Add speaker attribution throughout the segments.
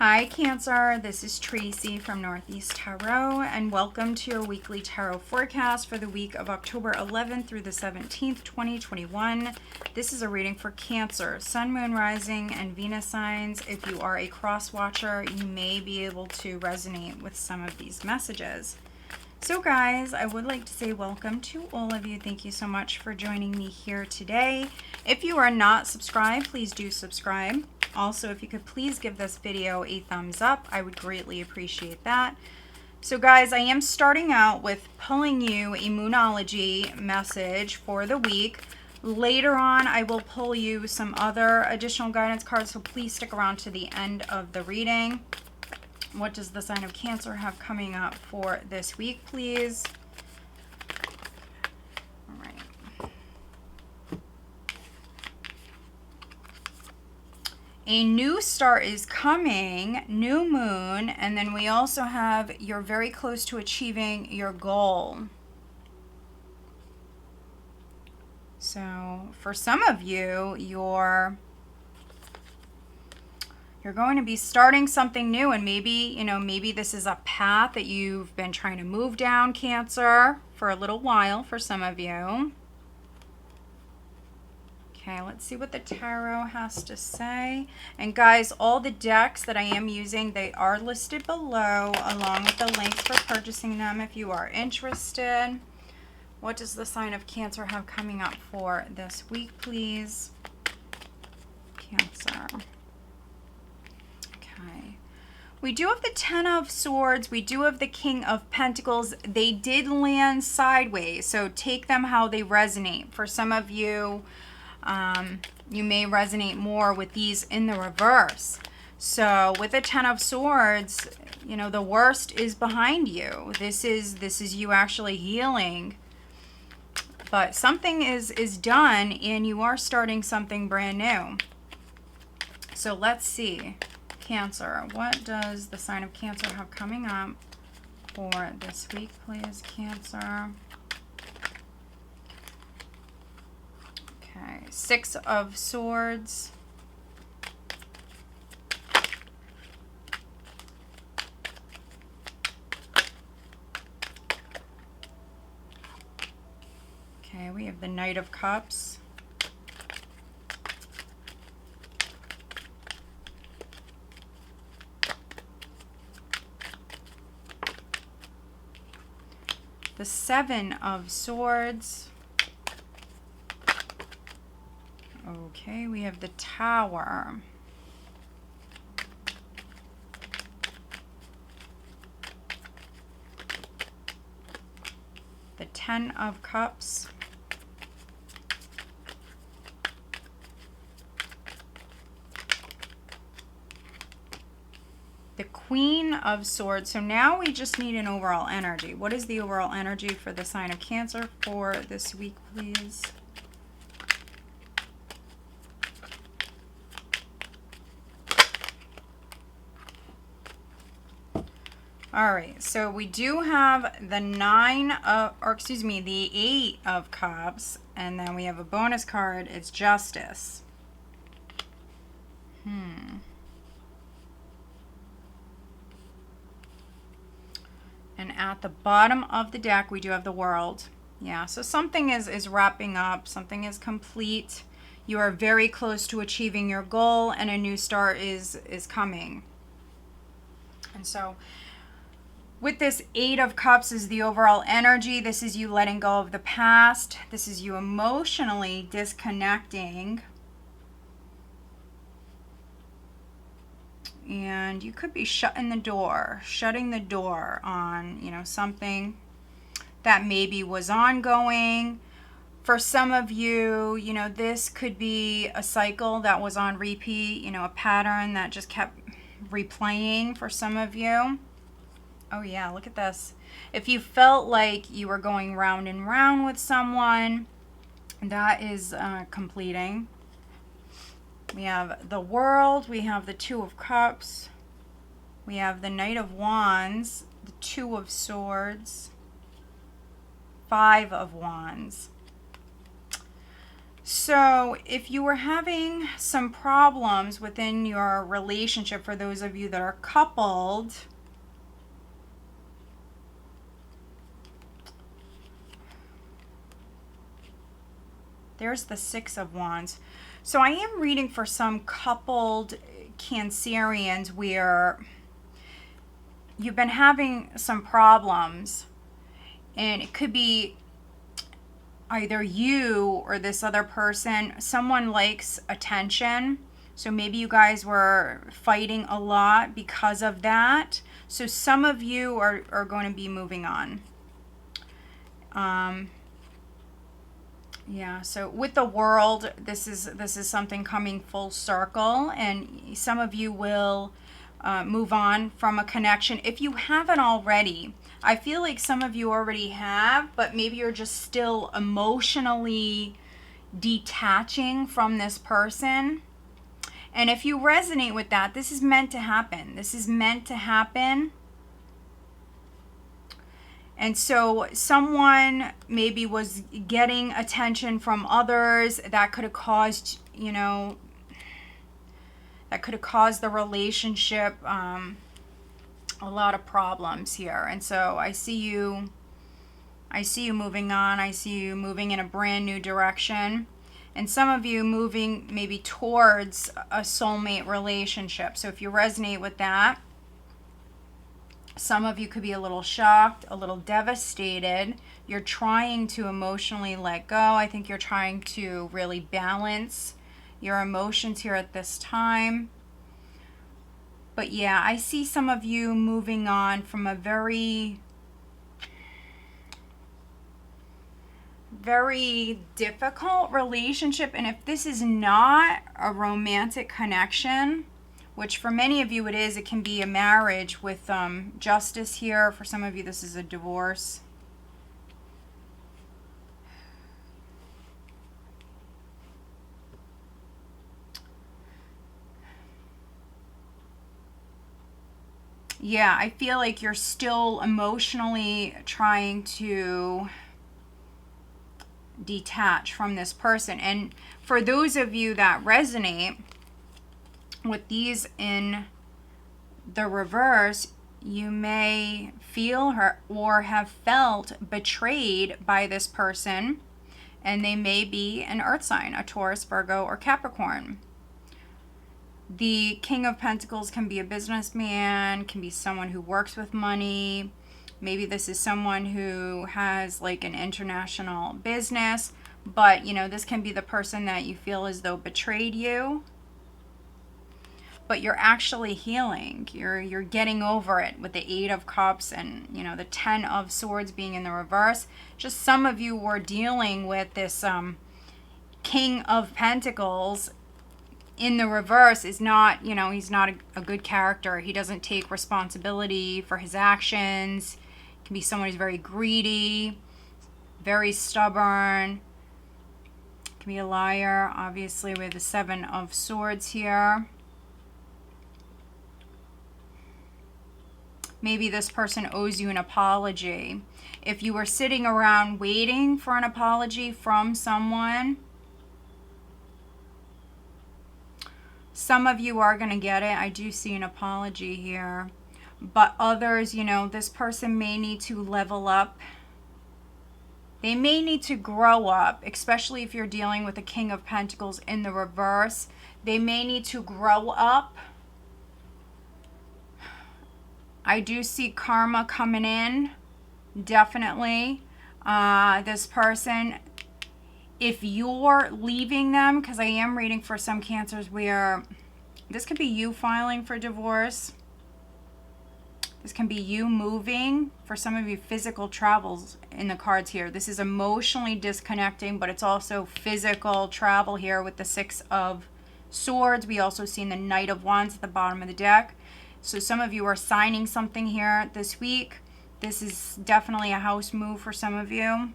Speaker 1: Hi Cancer, this is Tracy from Northeast Tarot and welcome to your weekly tarot forecast for the week of October 11th through the 17th, 2021. This is a reading for Cancer, Sun, Moon, Rising, and Venus signs. If you are a cross watcher, you may be able to resonate with some of these messages. So guys, I would like to say welcome to all of you. Thank you so much for joining me here today. If you are not subscribed, please do subscribe. Also, if you could please give this video a thumbs up, I would greatly appreciate that. So guys, I am starting out with pulling you a Moonology message for the week. Later on, I will pull you some other additional guidance cards, so please stick around to the end of the reading. What does the sign of Cancer have coming up for this week, please? All right. A new start is coming, new moon, and then we also have you're very close to achieving your goal. So for some of you, you're going to be starting something new, and maybe this is a path that you've been trying to move down, Cancer, for a little while for some of you. Okay, let's see what the tarot has to say. And guys, all the decks that I am using, they are listed below, along with the links for purchasing them if you are interested. What does the sign of Cancer have coming up for this week, please? Cancer. Okay. We do have the Ten of Swords. We do have the King of Pentacles. They did land sideways, so take them how they resonate. For some of you, you may resonate more with these in the reverse. So with the Ten of Swords, the worst is behind you. This is you actually healing. But something is done, and you are starting something brand new. So let's see. Cancer, what does the sign of Cancer have coming up for this week, please, Cancer? Okay, Six of Swords. Okay, we have the Knight of Cups. The Seven of Swords. Okay, we have the Tower. The Ten of Cups. The Queen of Swords. So now we just need an overall energy. What is the overall energy for the sign of Cancer for this week, please? All right, so we do have the the Eight of Cups, and then we have a bonus card. It's Justice. And at the bottom of the deck, we do have the World. Yeah, so something is wrapping up. Something is complete. You are very close to achieving your goal, and a new start is coming. And so with this Eight of Cups is the overall energy. This is you letting go of the past. This is you emotionally disconnecting. And you could be shutting the door on, something that maybe was ongoing. For some of you, this could be a cycle that was on repeat, a pattern that just kept replaying for some of you. Oh yeah, look at this. If you felt like you were going round and round with someone, that is completing. We have the World, we have the Two of Cups, we have the Knight of Wands, the Two of Swords, Five of Wands. So if you were having some problems within your relationship, for those of you that are coupled, there's the Six of Wands. So I am reading for some coupled Cancerians where you've been having some problems, and it could be either you or this other person. Someone likes attention, so maybe you guys were fighting a lot because of that. So some of you are going to be moving on. Yeah, so with the World, this is something coming full circle, and some of you will move on from a connection. If you haven't already, I feel like some of you already have, but maybe you're just still emotionally detaching from this person. And if you resonate with that, this is meant to happen. This is meant to happen. And so someone maybe was getting attention from others. That could have caused, that could have caused the relationship a lot of problems here. And so I see you moving on. I see you moving in a brand new direction. And some of you moving maybe towards a soulmate relationship. So if you resonate with that, some of you could be a little shocked, a little devastated. You're trying to emotionally let go. I think you're trying to really balance your emotions here at this time. But yeah, I see some of you moving on from a very, very difficult relationship. And if this is not a romantic connection, which for many of you it is, it can be a marriage with justice here. For some of you, this is a divorce. Yeah, I feel like you're still emotionally trying to detach from this person. And for those of you that resonate with these in the reverse, you may feel or have felt betrayed by this person, and they may be an earth sign, a Taurus, Virgo, or Capricorn. The King of Pentacles can be a businessman, can be someone who works with money. Maybe this is someone who has like an international business, but this can be the person that you feel as though betrayed you. But you're actually healing. You're getting over it with the Eight of Cups and the Ten of Swords being in the reverse. Just some of you were dealing with this King of Pentacles in the reverse. Is not, he's not a good character. He doesn't take responsibility for his actions. Can be someone who's very greedy, very stubborn. Can be a liar. Obviously, we have the Seven of Swords here. Maybe this person owes you an apology. If you were sitting around waiting for an apology from someone, some of you are going to get it. I do see an apology here. But others, this person may need to level up. They may need to grow up, especially if you're dealing with the King of Pentacles in the reverse. They may need to grow up. I do see karma coming in, definitely. This person, if you're leaving them, because I am reading for some Cancers where this could be you filing for divorce. This can be you moving. For some of you, physical travels in the cards here. This is emotionally disconnecting, but it's also physical travel here with the Six of Swords. We also see the Knight of Wands at the bottom of the deck. So some of you are signing something here this week. This is definitely a house move for some of you.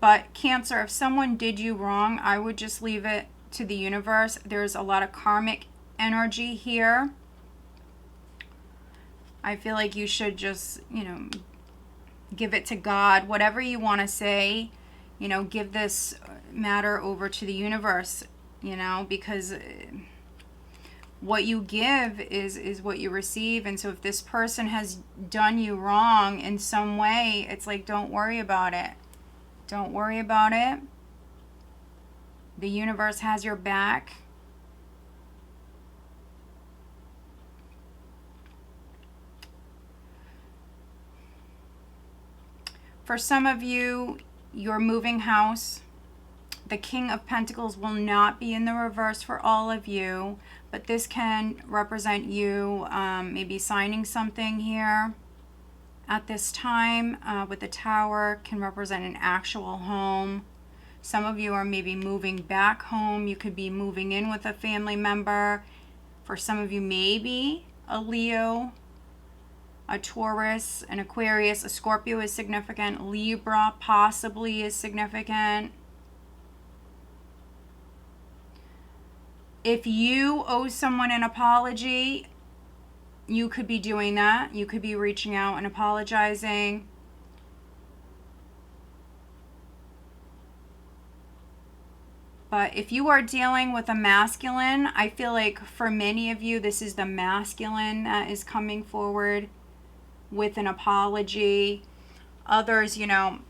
Speaker 1: But Cancer, if someone did you wrong, I would just leave it to the universe. There's a lot of karmic energy here. I feel like you should just, give it to God. Whatever you want to say, You know, give this matter over to the universe, you know, because what you give is what you receive. And so if this person has done you wrong in some way, it's like, don't worry about it. Don't worry about it. The universe has your back. For some of you, you're moving house. The King of Pentacles will not be in the reverse for all of you, but this can represent you maybe signing something here at this time with the Tower. Can represent an actual home. Some of you are maybe moving back home. You could be moving in with a family member. For some of you, maybe a Leo, a Taurus, an Aquarius, a Scorpio is significant. Libra possibly is significant. If you owe someone an apology, you could be doing that. You could be reaching out and apologizing. But if you are dealing with a masculine, I feel like for many of you, this is the masculine that is coming forward with an apology. Others, you know,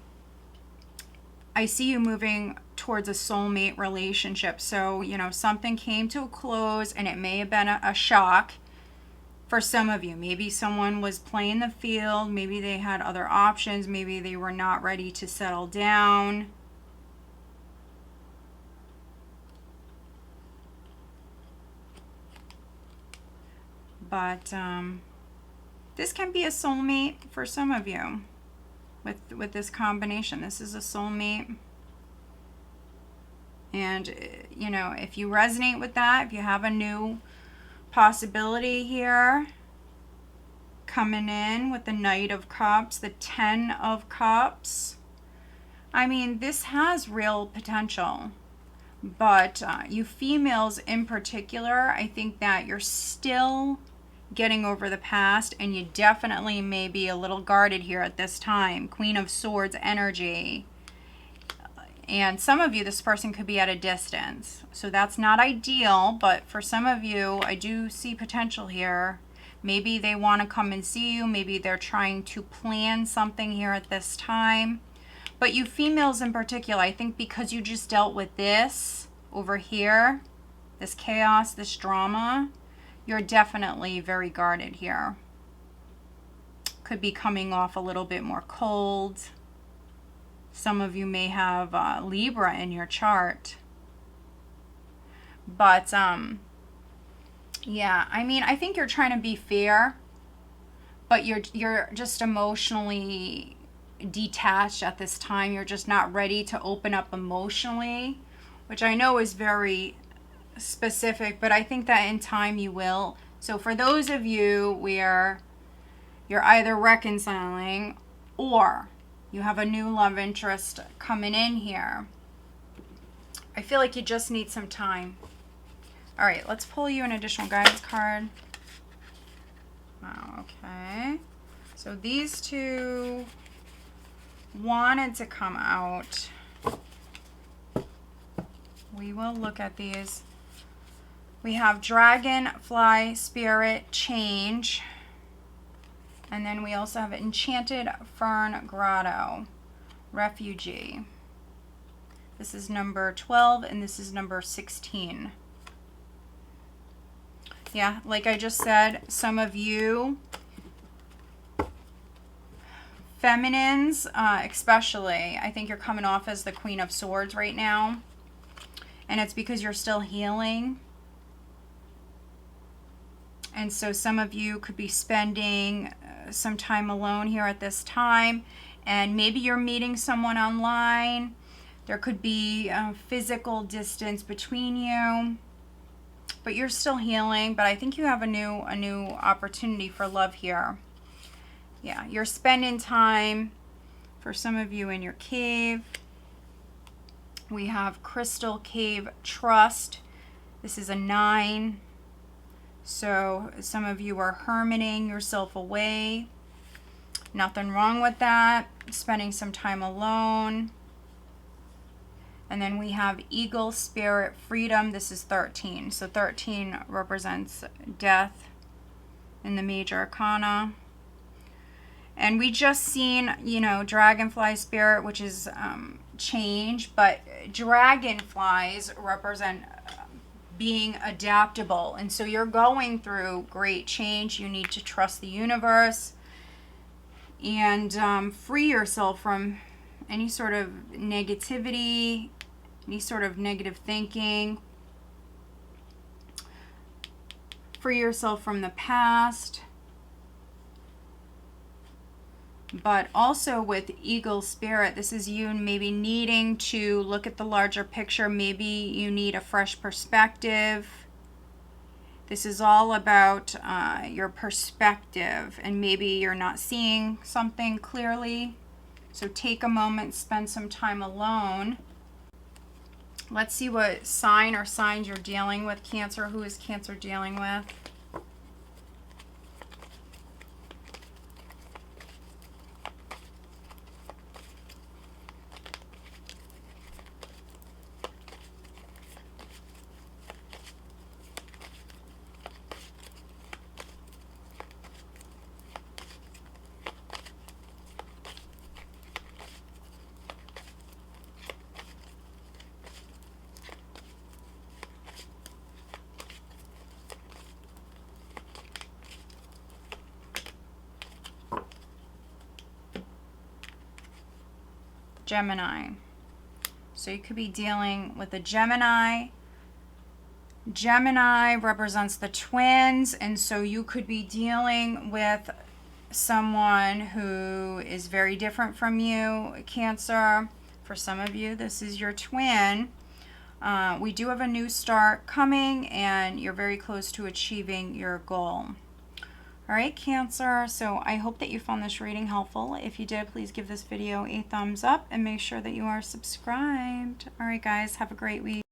Speaker 1: I see you moving towards a soulmate relationship. So, you know, something came to a close and it may have been a shock for some of you. Maybe someone was playing the field. Maybe they had other options. Maybe they were not ready to settle down. But this can be a soulmate for some of you with this combination. This is a soulmate. And, you know, if you resonate with that, if you have a new possibility here coming in with the Knight of Cups, the 10 of Cups, I mean, this has real potential. But you females in particular, I think that you're still getting over the past, and you definitely may be a little guarded here at this time. Queen of Swords energy. And some of you, this person could be at a distance. So that's not ideal, but for some of you, I do see potential here. Maybe they want to come and see you. Maybe they're trying to plan something here at this time. But you females in particular, I think because you just dealt with this over here, this chaos, this drama, you're definitely very guarded here. Could be coming off a little bit more cold. Some of you may have Libra in your chart. But, yeah, I mean, I think you're trying to be fair, but you're just emotionally detached at this time. You're just not ready to open up emotionally, which I know is very specific, but I think that in time you will. So for those of you where you're either reconciling or you have a new love interest coming in here, I feel like you just need some time. All right, let's pull you an additional guidance card. Okay, so these two wanted to come out. We will look at these. We have Dragonfly Spirit Change. And then we also have Enchanted Fern Grotto Refugee. This is number 12 and this is number 16. Yeah, like I just said, some of you feminines, especially, I think you're coming off as the Queen of Swords right now. And it's because you're still healing. And so some of you could be spending some time alone here at this time. And maybe you're meeting someone online. There could be physical distance between you. But you're still healing. But I think you have a new opportunity for love here. Yeah, you're spending time, for some of you, in your cave. We have Crystal Cave Trust. This is a 9. So some of you are hermiting yourself away. Nothing wrong with that. Spending some time alone. And then we have Eagle, Spirit, Freedom. This is 13. So 13 represents death in the major arcana. And we just seen, you know, Dragonfly Spirit, which is change. But dragonflies represent being adaptable. And so you're going through great change. You need to trust the universe and free yourself from any sort of negativity, any sort of negative thinking. Free yourself from the past. But also with Eagle Spirit, this is you maybe needing to look at the larger picture. Maybe you need a fresh perspective. This is all about your perspective, and maybe you're not seeing something clearly. So take a moment, spend some time alone. Let's see what sign or signs you're dealing with, Cancer. Who is Cancer dealing with? Gemini. So you could be dealing with a Gemini. Gemini represents the twins, and so you could be dealing with someone who is very different from you, Cancer. For some of you, this is your twin. We do have a new start coming, and you're very close to achieving your goal. All right, Cancer, so I hope that you found this reading helpful. If you did, please give this video a thumbs up and make sure that you are subscribed. All right, guys, have a great week.